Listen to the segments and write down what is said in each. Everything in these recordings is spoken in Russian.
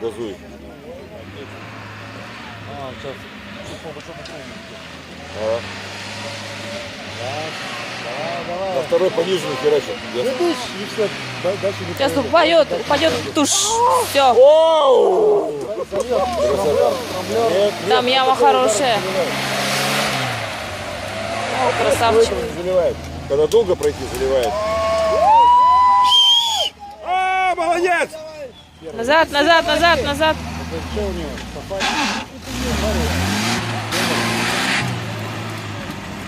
газуй. Сейчас. На второй пониженный херачит. Сейчас упадет туш. Все. Там яма хорошая. О, красавчик. Заливает. Когда долго пройти, заливает. Молодец! Назад, назад, назад, назад.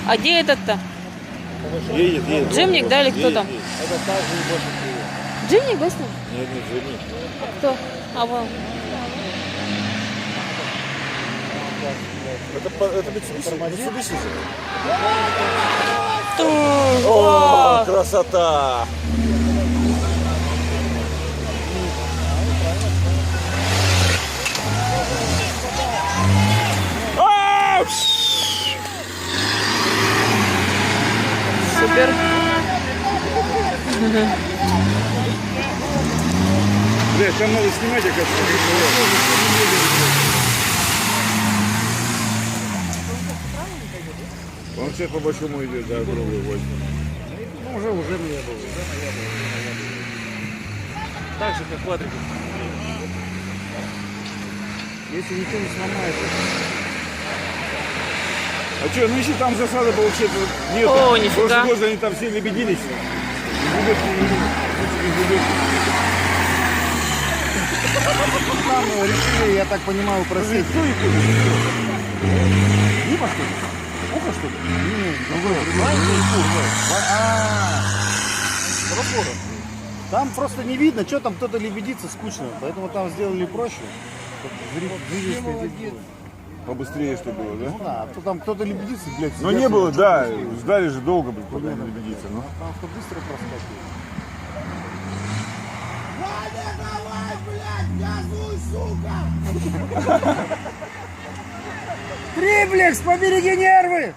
А где этот-то? Едет. Джимник, да, или кто там? Джимник, да, с ним? Нет, не Джимник. Кто? А, вон. Это Mitsubishi. О, красота! супер. Бля, там надо снимать, Он сейчас по большому идет, да, круглый возит. Ну, уже мне было. Так же, как квадрик. Если ничего не сломается. А что, ну если там засада получается нет. О, нифига. В прошлом году они там все лебедились. Там решили, я так понимаю, просить. Либо что ли? Ухо что ли? Нет, другой. Там просто не видно, что там кто-то лебедится, скучно. Поэтому там сделали проще. Побыстрее, что было, да? Ну да, а то там кто-то лебедится, блядь. Но не было, да, ждали же долго, блядь, куда они лебедиться. Ну. Там что быстро проскакивает. Ваня, давай, блядь, газуй, сука! Триплекс, побереги нервы!